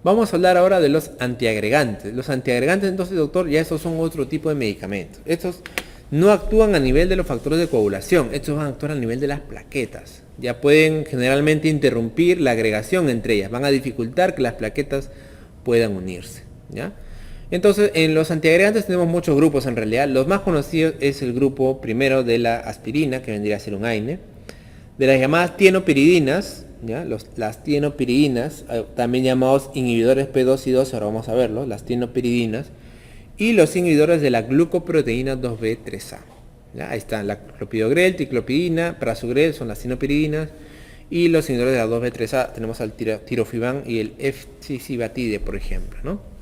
Vamos a hablar ahora de los antiagregantes. Los antiagregantes, entonces, doctor, ya estos son otro tipo de medicamentos. Estos no actúan a nivel de los factores de coagulación, estos van a actuar a nivel de las plaquetas. Ya pueden generalmente interrumpir la agregación entre ellas, van a dificultar que las plaquetas puedan unirse, ¿ya? Entonces, en los antiagregantes tenemos muchos grupos en realidad. Los más conocidos es el grupo primero de la aspirina, que vendría a ser un AINE, de las llamadas tienopiridinas, ¿ya? Las tienopiridinas, también llamados inhibidores P2 y 2, ahora vamos a verlo, las tienopiridinas, y los inhibidores de la glucoproteína 2B3A. ¿Ya? Ahí están la clopidogrel, ticlopidina, prasugrel, son las tienopiridinas, y los inhibidores de la 2B3A tenemos al tirofiban y el efsibatide, por ejemplo, ¿no?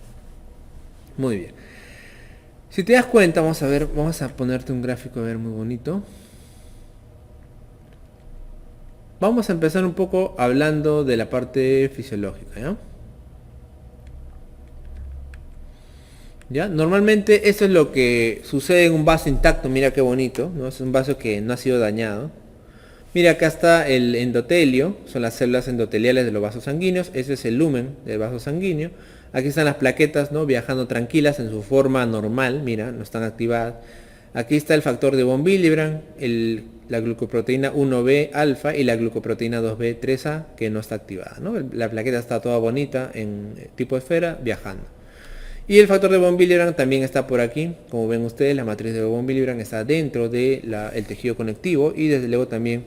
Muy bien. Si te das cuenta, vamos a ver, vamos a ponerte un gráfico a ver muy bonito. Vamos a empezar un poco hablando de la parte fisiológica, ¿ya? ¿Ya? Normalmente eso es lo que sucede en un vaso intacto, mira qué bonito, ¿no? Es un vaso que no ha sido dañado. Mira, acá está el endotelio, son las células endoteliales de los vasos sanguíneos, ese es el lumen del vaso sanguíneo. Aquí están las plaquetas, ¿no? Viajando tranquilas en su forma normal, mira, no están activadas. Aquí está el factor de von Willebrand, la glucoproteína 1B alfa y la glucoproteína 2B 3A que no está activada, ¿no? La plaqueta está toda bonita en tipo esfera viajando. Y el factor de von Willebrand también está por aquí, como ven ustedes, la matriz de von Willebrand está dentro del tejido conectivo y desde luego también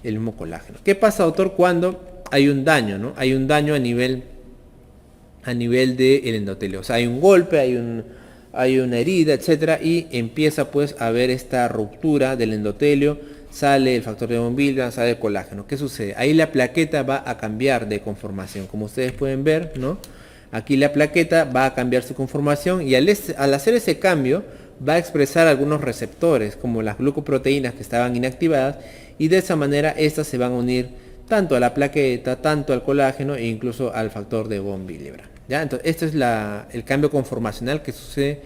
el mismo colágeno. ¿Qué pasa, doctor, cuando hay un daño, ¿no? Hay un daño a nivel del endotelio, o sea, hay un golpe, hay una herida, etcétera, y empieza pues a haber esta ruptura del endotelio, sale el factor de von Willebrand, sale el colágeno. ¿Qué sucede? Ahí la plaqueta va a cambiar de conformación, como ustedes pueden ver, ¿no? Aquí la plaqueta va a cambiar su conformación y al hacer ese cambio va a expresar algunos receptores como las glucoproteínas que estaban inactivadas y de esa manera estas se van a unir tanto a la plaqueta, tanto al colágeno e incluso al factor de von Willebrand. ¿Ya? Entonces, este es el cambio conformacional que sucede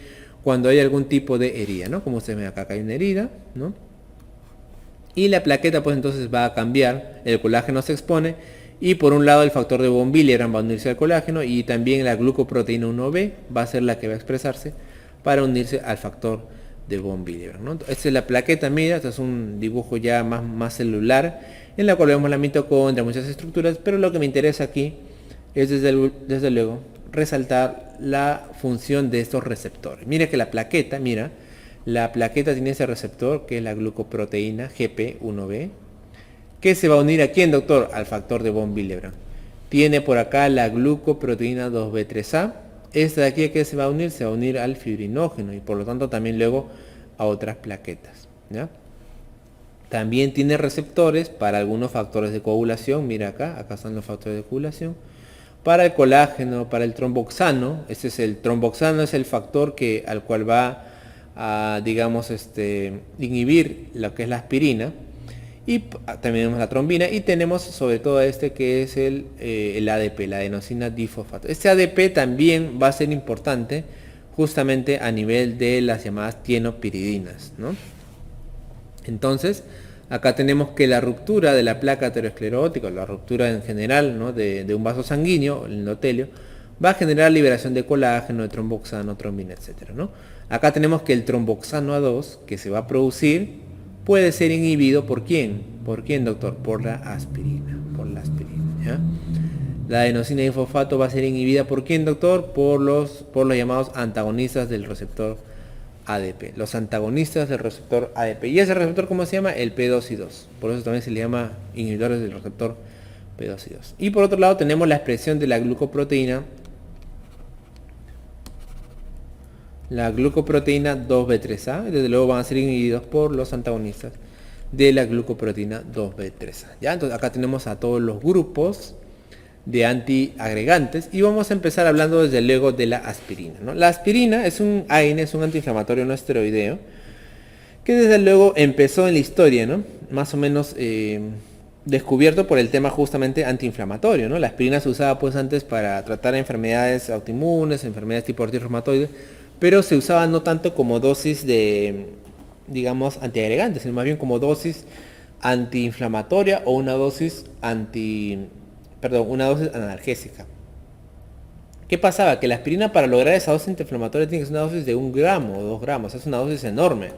cuando hay algún tipo de herida, ¿no? Como ustedes ven acá hay una herida, ¿no? Y la plaqueta pues entonces va a cambiar, el colágeno se expone y por un lado el factor de von Willebrand va a unirse al colágeno y también la glucoproteína 1B va a ser la que va a expresarse para unirse al factor de von Willebrand, ¿no? Esta es la plaqueta, mira, este es un dibujo ya más celular en la cual vemos la mitocondria, muchas estructuras, pero lo que me interesa aquí es desde luego resaltar la función de estos receptores. Mira que la plaqueta tiene ese receptor que es la glucoproteína GP1B, que se va a unir a quién, doctor, al factor de von Willebrand. Tiene por acá la glucoproteína 2B3A. Esta de aquí que se va a unir al fibrinógeno y por lo tanto también luego a otras plaquetas, ¿ya? También tiene receptores para algunos factores de coagulación. Mira acá están los factores de coagulación. Para el colágeno, para el tromboxano. El tromboxano es el factor al cual va a, digamos, inhibir lo que es la aspirina. Y también tenemos la trombina y tenemos sobre todo que es el ADP, la adenosina difosfato. Este ADP también va a ser importante justamente a nivel de las llamadas tienopiridinas, ¿no? Entonces, acá tenemos que la ruptura de la placa aterosclerótica, la ruptura en general, ¿no? de un vaso sanguíneo, el endotelio, va a generar liberación de colágeno, de tromboxano, trombina, etcétera, ¿no? Acá tenemos que el tromboxano A2 que se va a producir puede ser inhibido ¿por quién? ¿Por quién, doctor? Por la aspirina, ¿ya? La adenosina difosfato va a ser inhibida ¿por quién, doctor? Por los llamados antagonistas del receptor ADP, los antagonistas del receptor ADP. ¿Y ese receptor cómo se llama? El P2 y 2. Por eso también se le llama inhibidores del receptor P2 y 2. Y por otro lado tenemos la expresión de la glucoproteína 2B3A, desde luego van a ser inhibidos por los antagonistas de la glucoproteína 2B3A. ¿Ya? Entonces acá tenemos a todos los grupos de antiagregantes y vamos a empezar hablando desde luego de la aspirina, ¿no? La aspirina es un AINE, es un antiinflamatorio no esteroideo que desde luego empezó en la historia, ¿no? Más o menos descubierto por el tema justamente antiinflamatorio, ¿no? La aspirina se usaba pues antes para tratar enfermedades autoinmunes, enfermedades tipo artritis reumatoide, pero se usaba no tanto como dosis de, digamos, antiagregantes, sino más bien como dosis antiinflamatoria o una dosis analgésica. ¿Qué pasaba? Que la aspirina para lograr esa dosis antiinflamatoria tiene que ser una dosis de 1 gramo o 2 gramos, es una dosis enorme.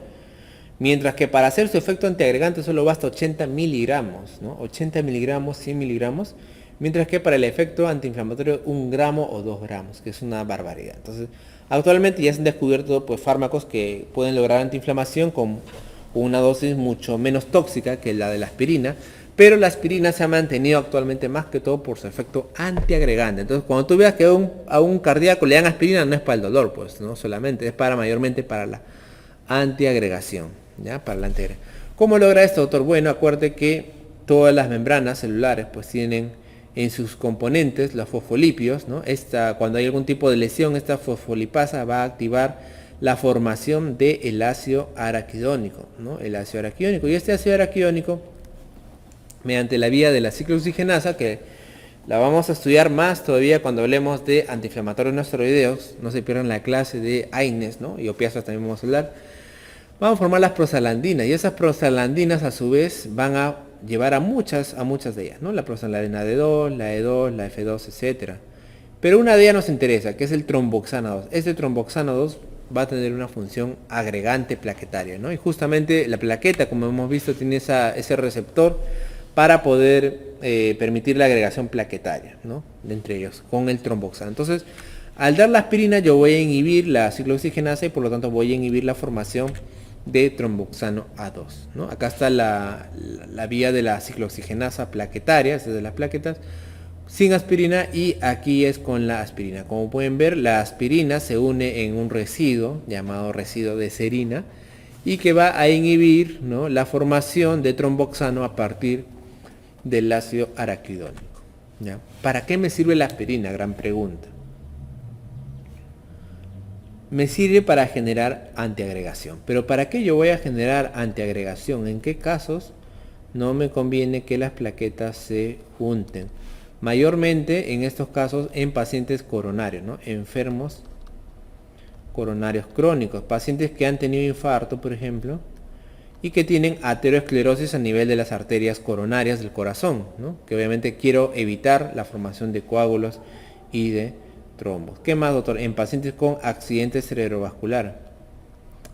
Mientras que para hacer su efecto antiagregante solo basta 80 miligramos, ¿no? 80 miligramos, 100 miligramos, mientras que para el efecto antiinflamatorio 1 gramo o 2 gramos, que es una barbaridad. Entonces, actualmente ya se han descubierto pues, fármacos que pueden lograr antiinflamación con una dosis mucho menos tóxica que la de la aspirina, pero la aspirina se ha mantenido actualmente más que todo por su efecto antiagregante. Entonces, cuando tú veas que a un cardíaco le dan aspirina, no es para el dolor, pues, no solamente, es para mayormente para la antiagregación, ¿ya? Para la antiagregación. ¿Cómo logra esto, doctor? Bueno, acuérdate que todas las membranas celulares pues tienen en sus componentes los fosfolípidos, ¿no? Cuando hay algún tipo de lesión, esta fosfolipasa va a activar la formación del ácido araquidónico, ¿no? El ácido araquidónico. Y este ácido araquidónico, mediante la vía de la ciclooxigenasa, que la vamos a estudiar más todavía cuando hablemos de antiinflamatorios no esteroideos, no se pierdan la clase de AINES, ¿no? Y opiáceos también vamos a hablar. Vamos a formar las prostaglandinas, y esas prostaglandinas a su vez van a llevar a muchas de ellas, ¿no? La prostaglandina D2, la E2, la F2, etcétera. Pero una de ellas nos interesa, que es el tromboxano 2. Este tromboxano 2 va a tener una función agregante plaquetaria, ¿no? Y justamente la plaqueta, como hemos visto, tiene ese receptor para poder permitir la agregación plaquetaria, ¿no? De entre ellos, con el tromboxano. Entonces, al dar la aspirina, yo voy a inhibir la ciclooxigenasa y por lo tanto voy a inhibir la formación de tromboxano A2, ¿no? Acá está la vía de la ciclooxigenasa plaquetaria, es de las plaquetas, sin aspirina, y aquí es con la aspirina. Como pueden ver, la aspirina se une en un residuo llamado residuo de serina y que va a inhibir, ¿no?, la formación de tromboxano a partir del ácido araquidónico, ¿ya? ¿Para qué me sirve la aspirina? Gran pregunta. Me sirve para generar antiagregación. ¿Pero para qué yo voy a generar antiagregación? ¿En qué casos no me conviene que las plaquetas se junten? Mayormente en estos casos en pacientes coronarios, ¿no? Enfermos coronarios crónicos, pacientes que han tenido infarto, por ejemplo, y que tienen aterosclerosis a nivel de las arterias coronarias del corazón, ¿no? Que obviamente quiero evitar la formación de coágulos y de trombos. ¿Qué más, doctor? En pacientes con accidente cerebrovascular,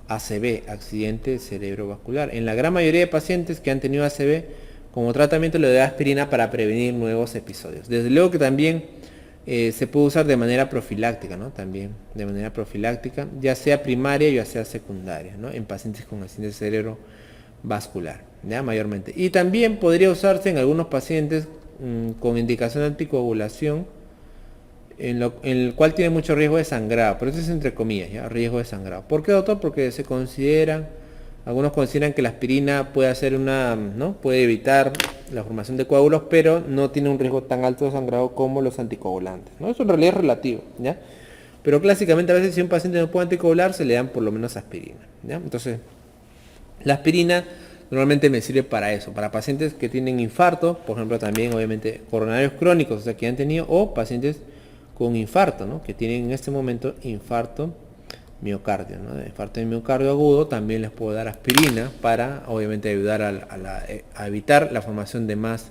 ACV, accidente cerebrovascular. En la gran mayoría de pacientes que han tenido ACV, como tratamiento le doy aspirina para prevenir nuevos episodios. Desde luego que también se puede usar de manera profiláctica, ¿no? También de manera profiláctica, ya sea primaria o ya sea secundaria, ¿no? En pacientes con accidente cerebrovascular, ¿ya? Mayormente. Y también podría usarse en algunos pacientes con indicación de anticoagulación, en el cual tiene mucho riesgo de sangrado, pero eso es entre comillas, ¿ya? Riesgo de sangrado. ¿Por qué, doctor? Porque algunos consideran que la aspirina puede hacer ¿no? Puede evitar la formación de coágulos, pero no tiene un riesgo tan alto de sangrado como los anticoagulantes, ¿no? Eso en realidad es relativo, ¿ya? Pero clásicamente a veces si un paciente no puede anticoagular, se le dan por lo menos aspirina, ¿ya? Entonces, la aspirina normalmente me sirve para eso, para pacientes que tienen infarto, por ejemplo también obviamente coronarios crónicos, o sea que han tenido, o pacientes con infarto, ¿no? Que tienen en este momento infarto miocardio, ¿no? De infarto de miocardio agudo, también les puedo dar aspirina para obviamente ayudar a evitar la formación de más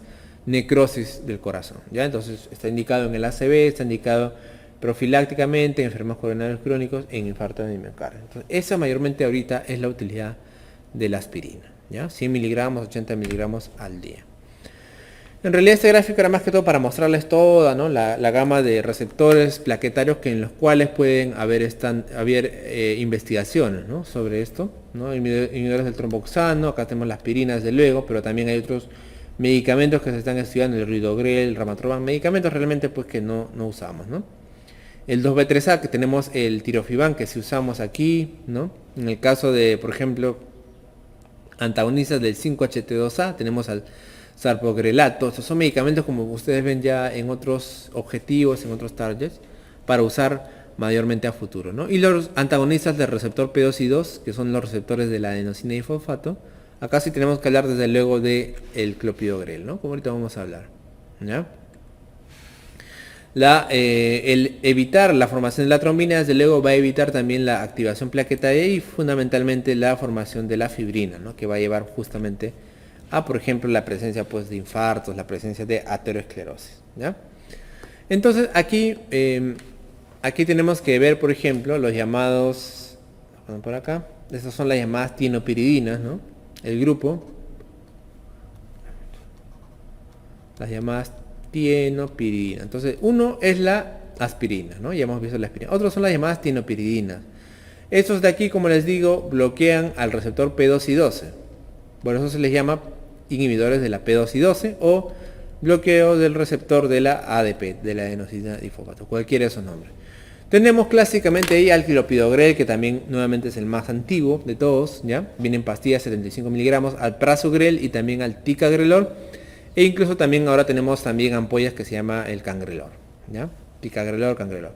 necrosis del corazón, ¿ya? Entonces está indicado en el ACV, está indicado profilácticamente en enfermos coronarios crónicos, en infarto de miocardio. Entonces, esa mayormente ahorita es la utilidad de la aspirina, ¿ya? 100 miligramos, 80 miligramos al día. En realidad este gráfico era más que todo para mostrarles toda, ¿no?, la gama de receptores plaquetarios en los cuales pueden haber investigaciones, ¿no?, sobre esto, ¿no? Inhibidores del tromboxano, acá tenemos la aspirina desde luego, pero también hay otros medicamentos que se están estudiando, el ridogrel, el ramatroban, medicamentos realmente pues que no usamos, ¿no? El 2B3A, que tenemos el tirofiban que si usamos aquí, ¿no? En el caso de, por ejemplo, antagonistas del 5-HT2A, tenemos al sarpogrelato. Estos son medicamentos como ustedes ven ya en otros objetivos, en otros targets, para usar mayormente a futuro, ¿no? Y los antagonistas del receptor P2Y2, que son los receptores de la adenosina y fosfato, acá sí tenemos que hablar desde luego de el clopidogrel, ¿no? Como ahorita vamos a hablar, ¿ya? El evitar la formación de la trombina, desde luego va a evitar también la activación plaquetaria y fundamentalmente la formación de la fibrina, ¿no?, que va a llevar justamente a, por ejemplo, la presencia pues de infartos, la presencia de aterosclerosis, ¿ya? Entonces aquí Aquí tenemos que ver, por ejemplo, los llamados, por acá, estas son las llamadas tienopiridinas, ¿no? El grupo, las llamadas tienopiridinas. Entonces, uno es la aspirina, ¿no? Ya hemos visto la aspirina. Otros son las llamadas tienopiridinas. Estos de aquí, como les digo, bloquean al receptor P2Y12. Por eso se les llama inhibidores de la P2Y12 o bloqueo del receptor de la ADP, de la adenosina difosfato, cualquiera de esos nombres. Tenemos clásicamente ahí al clopidogrel, que también nuevamente es el más antiguo de todos, ¿ya? Vienen pastillas 75 miligramos, al prasugrel y también al ticagrelor. E incluso también ahora tenemos también ampollas que se llama el cangrelor, ¿ya? Ticagrelor, cangrelor.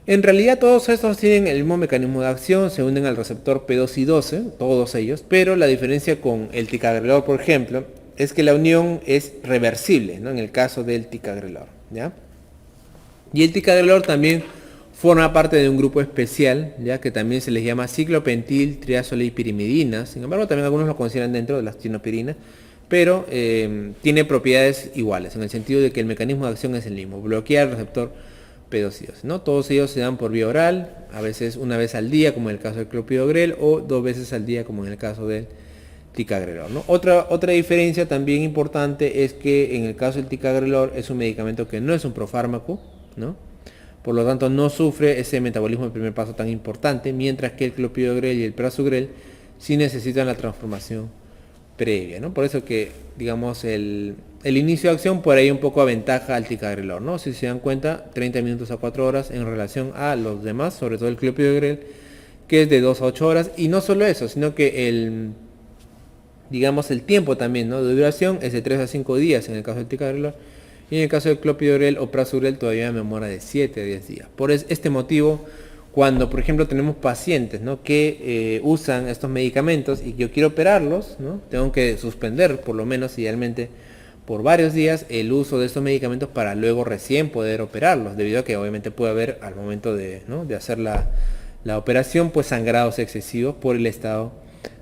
En realidad todos estos tienen el mismo mecanismo de acción, se unen al receptor P2Y12, todos ellos, pero la diferencia con el ticagrelor, por ejemplo, es que la unión es reversible, ¿no? En el caso del ticagrelor, ¿ya? Y el ticagrelor también forma parte de un grupo especial, ya que también se les llama ciclopentil triazoleipirimidina. Sin embargo, también algunos lo consideran dentro de las tienopirinas, pero tiene propiedades iguales, en el sentido de que el mecanismo de acción es el mismo, bloquear el receptor P2Y12, ¿no? Todos ellos se dan por vía oral, a veces una vez al día, como en el caso del clopidogrel, o 2 veces al día, como en el caso del ticagrelor, ¿no? Otra diferencia también importante es que en el caso del ticagrelor es un medicamento que no es un profármaco, ¿no? Por lo tanto no sufre ese metabolismo de primer paso tan importante, mientras que el clopidogrel y el prasugrel sí necesitan la transformación previa, ¿no? Por eso que, digamos, el inicio de acción por ahí un poco aventaja al ticagrelor, ¿no? Si se dan cuenta, 30 minutos a 4 horas en relación a los demás, sobre todo el clopidogrel, que es de 2 a 8 horas, y no solo eso, sino que el tiempo también, ¿no? De duración es de 3 a 5 días en el caso del ticagrelor, y en el caso del clopidogrel o prasugrel todavía me demora de 7 a 10 días. Por este motivo, cuando por ejemplo tenemos pacientes, ¿no? que usan estos medicamentos y yo quiero operarlos, ¿no? Tengo que suspender por lo menos idealmente por varios días el uso de estos medicamentos para luego recién poder operarlos, debido a que obviamente puede haber al momento de, ¿no? de hacer la operación pues sangrados excesivos por el estado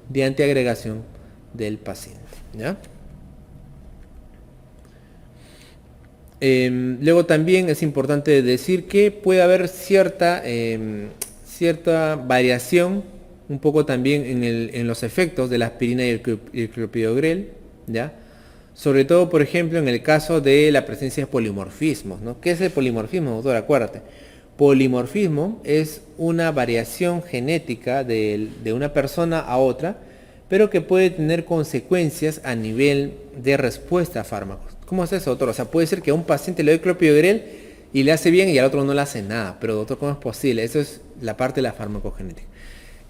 de antiagregación del paciente, ¿ya? Luego también es importante decir que puede haber cierta variación un poco también en los efectos de la aspirina y el clopidogrel, ¿ya? Sobre todo, por ejemplo, en el caso de la presencia de polimorfismos, ¿no? ¿Qué es el polimorfismo, doctor? Acuérdate. Polimorfismo es una variación genética de una persona a otra, pero que puede tener consecuencias a nivel de respuesta a fármacos. ¿Cómo es eso, doctor? O sea, puede ser que a un paciente le doy clopidogrel y le hace bien y al otro no le hace nada. Pero, doctor, ¿cómo es posible? Eso es la parte de la farmacogenética.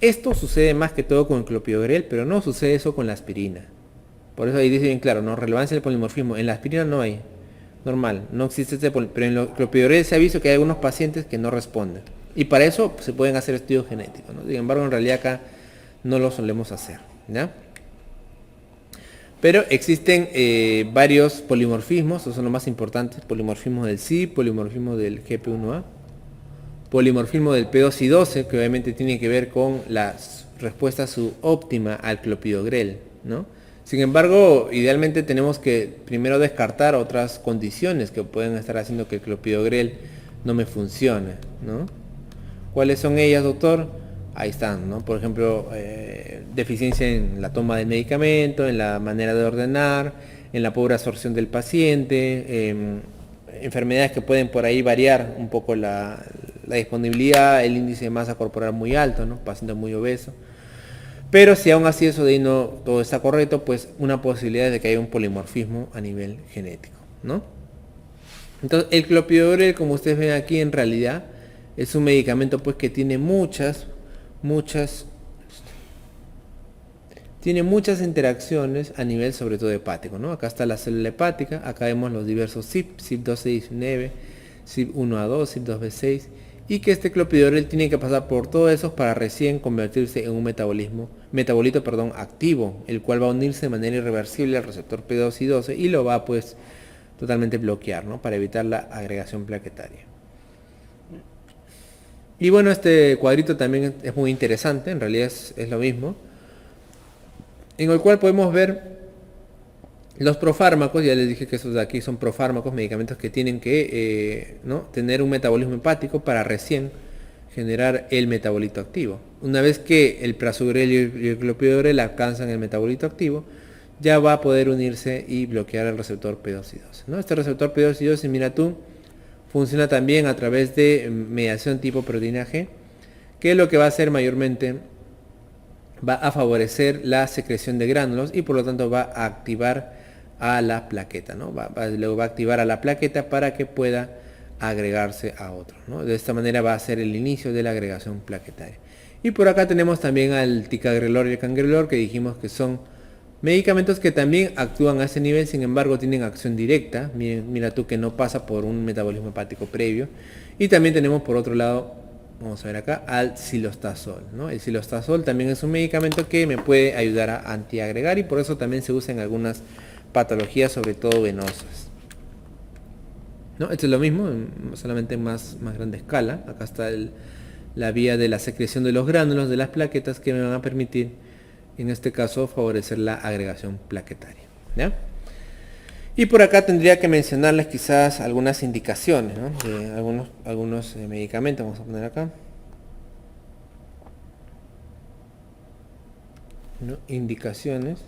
Esto sucede más que todo con el clopidogrel, pero no sucede eso con la aspirina. Por eso ahí dice bien claro, ¿no? Relevancia del polimorfismo. En la aspirina no hay. Normal, no existe pero en el clopidogrel se ha visto que hay algunos pacientes que no responden. Y para eso se pueden hacer estudios genéticos, ¿no? Sin embargo, en realidad acá no lo solemos hacer, ¿ya? Pero existen varios polimorfismos, esos son los más importantes: polimorfismo del CIP, polimorfismo del GP1A, polimorfismo del P2Y12, que obviamente tiene que ver con la respuesta subóptima al clopidogrel, ¿no? Sin embargo, idealmente tenemos que primero descartar otras condiciones que pueden estar haciendo que el clopidogrel no me funcione, ¿no? ¿Cuáles son ellas, doctor? Ahí están, ¿no? Por ejemplo, deficiencia en la toma del medicamento, en la manera de ordenar, en la pobre absorción del paciente, enfermedades que pueden por ahí variar un poco la disponibilidad, el índice de masa corporal muy alto, ¿no? Paciente muy obeso. Pero si aún así eso de ahí no todo está correcto, pues una posibilidad es de que haya un polimorfismo a nivel genético, ¿no? Entonces, el clopidogrel, como ustedes ven aquí, en realidad es un medicamento pues que tiene muchas interacciones a nivel sobre todo hepático, ¿no? Acá está la célula hepática, acá vemos los diversos CYP, CYP1219, CYP1A2, CYP2B6, y que este clopidogrel tiene que pasar por todo eso para recién convertirse en un metabolito activo, el cual va a unirse de manera irreversible al receptor P2Y12 y lo va pues totalmente bloquear, ¿no? Para evitar la agregación plaquetaria. Y bueno, este cuadrito también es muy interesante, en realidad es lo mismo, en el cual podemos ver Los profármacos, ya les dije que esos de aquí son profármacos, medicamentos que tienen que ¿no? tener un metabolismo hepático para recién generar el metabolito activo. Una vez que el prasugrel y el clopidogrel alcanzan el metabolito activo, ya va a poder unirse y bloquear el receptor P2Y12, ¿no? Este receptor P2Y12, mira tú, funciona también a través de mediación tipo proteína G, que lo que va a hacer mayormente va a favorecer la secreción de gránulos y por lo tanto va a activar a la plaqueta, ¿no? Luego va a activar a la plaqueta para que pueda agregarse a otro, ¿no? De esta manera va a ser el inicio de la agregación plaquetaria. Y por acá tenemos también al ticagrelor y el cangrelor, que dijimos que son medicamentos que también actúan a ese nivel, sin embargo tienen acción directa. Mira tú que no pasa por un metabolismo hepático previo. Y también tenemos por otro lado, vamos a ver acá, al cilostazol, ¿no? El cilostazol también es un medicamento que me puede ayudar a antiagregar y por eso también se usa en algunas patologías, sobre todo venosas, ¿no? Esto es lo mismo, solamente en más grande escala. Acá está la vía de la secreción de los gránulos de las plaquetas que me van a permitir, en este caso, favorecer la agregación plaquetaria, ¿ya? Y por acá tendría que mencionarles quizás algunas indicaciones, ¿no? De algunos medicamentos. Vamos a poner acá, ¿no? Indicaciones.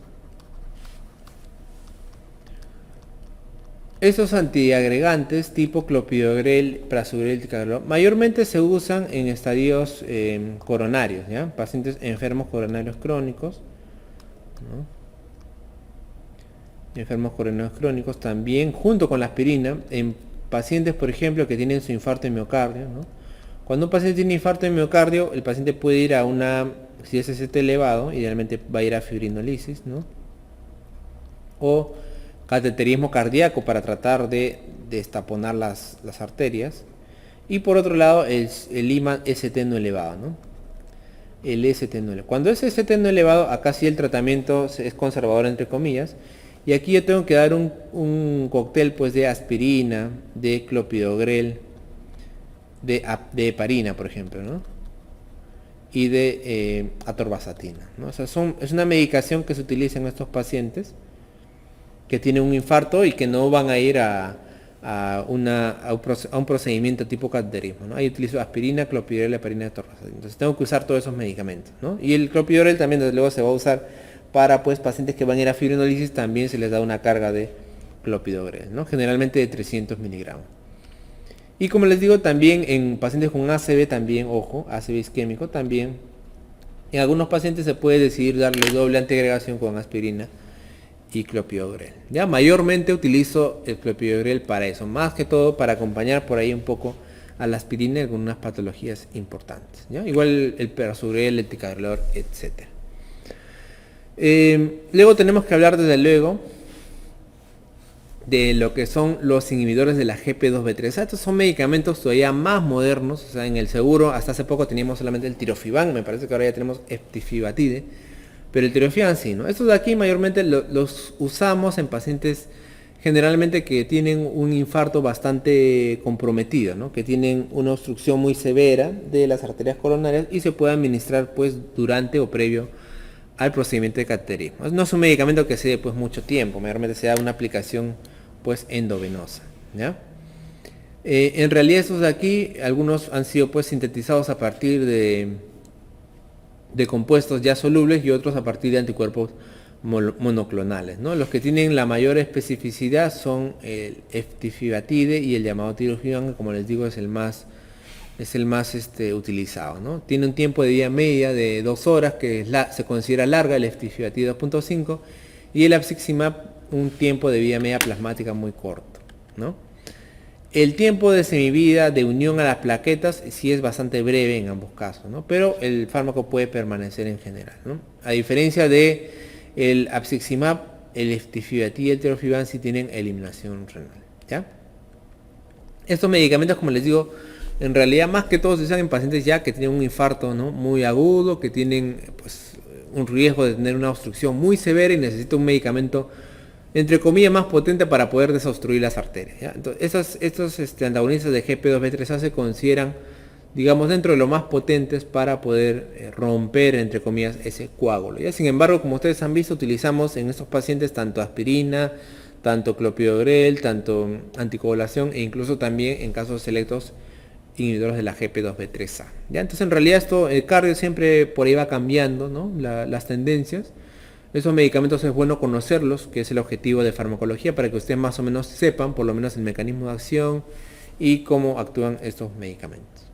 Esos antiagregantes tipo clopidogrel, prasugrel, ticagrelor, mayormente se usan en estadios coronarios, ¿ya? Pacientes enfermos coronarios crónicos, ¿no? Enfermos coronarios crónicos también, junto con la aspirina, en pacientes, por ejemplo, que tienen su infarto de miocardio, ¿no? Cuando un paciente tiene infarto de miocardio, el paciente puede ir a una, si es ST elevado, idealmente va a ir a fibrinolisis, ¿no? O cateterismo cardíaco para tratar de destaponar las arterias. Y por otro lado, el IMA ST no elevado, ¿no? El ST no elevado. Cuando es ST no elevado, acá sí el tratamiento es conservador entre comillas. Y aquí yo tengo que dar un cóctel pues de aspirina, de clopidogrel, de heparina, por ejemplo, ¿no? Y de atorvastatina, ¿no? O sea, es una medicación que se utiliza en estos pacientes que tienen un infarto y que no van a ir a un procedimiento tipo cateterismo, ¿no? Ahí utilizo aspirina, clopidogrel, heparina, atorvastatina. Entonces tengo que usar todos esos medicamentos, ¿no? Y el clopidogrel también desde luego se va a usar para pues pacientes que van a ir a fibrinolisis, también se les da una carga de clopidogrel, ¿no? Generalmente de 300 miligramos. Y como les digo, también en pacientes con ACV también, ojo, ACV isquémico también, en algunos pacientes se puede decidir darle doble antiagregación con aspirina y clopidogrel. Ya mayormente utilizo el clopidogrel para eso, más que todo para acompañar por ahí un poco a la aspirina en algunas patologías importantes, ¿ya? Igual el prasugrel, el ticagrelor, etc. Luego tenemos que hablar desde luego de lo que son los inhibidores de la GP2B3. Estos son medicamentos todavía más modernos. O sea, en el seguro hasta hace poco teníamos solamente el tirofiban, me parece que ahora ya tenemos eftifibatide, pero el tirofiban sí, ¿no? Estos de aquí mayormente los usamos en pacientes generalmente que tienen un infarto bastante comprometido, ¿no? Que tienen una obstrucción muy severa de las arterias coronarias y se puede administrar pues durante o previo al procedimiento de cateterismo. No es un medicamento que se dé pues mucho tiempo, mayormente se da una aplicación pues endovenosa, ¿ya? En realidad estos de aquí, algunos han sido pues sintetizados a partir de compuestos ya solubles y otros a partir de anticuerpos monoclonales, ¿no? Los que tienen la mayor especificidad son el eftifibatide y el llamado tirofiban, que como les digo es el más utilizado, ¿no? Tiene un tiempo de vida media de 2 horas, que se considera larga, el eftifibatide 2.5, y el abciximab un tiempo de vida media plasmática muy corto, ¿no? El tiempo de semivida de unión a las plaquetas sí es bastante breve en ambos casos, ¿no? Pero el fármaco puede permanecer en general, ¿no? A diferencia de el abciximab, el eftifibatide y el tirofiban sí tienen eliminación renal, ¿ya? Estos medicamentos, como les digo, en realidad más que todo se usan en pacientes ya que tienen un infarto, ¿no? Muy agudo, que tienen pues un riesgo de tener una obstrucción muy severa y necesitan un medicamento entre comillas más potente para poder desobstruir las arterias, ¿ya? Entonces estos antagonistas de GP2B3A se consideran digamos, dentro de lo más potentes para poder romper, entre comillas, ese coágulo. ¿Ya? Sin embargo, como ustedes han visto, utilizamos en estos pacientes tanto aspirina, tanto clopidogrel, tanto anticoagulación e incluso también en casos selectos inhibidores de la GP2B3A. ¿Ya? Entonces en realidad esto, el cardio siempre por ahí va cambiando, ¿no? Las tendencias. Esos medicamentos es bueno conocerlos, que es el objetivo de farmacología, para que ustedes más o menos sepan por lo menos el mecanismo de acción y cómo actúan estos medicamentos.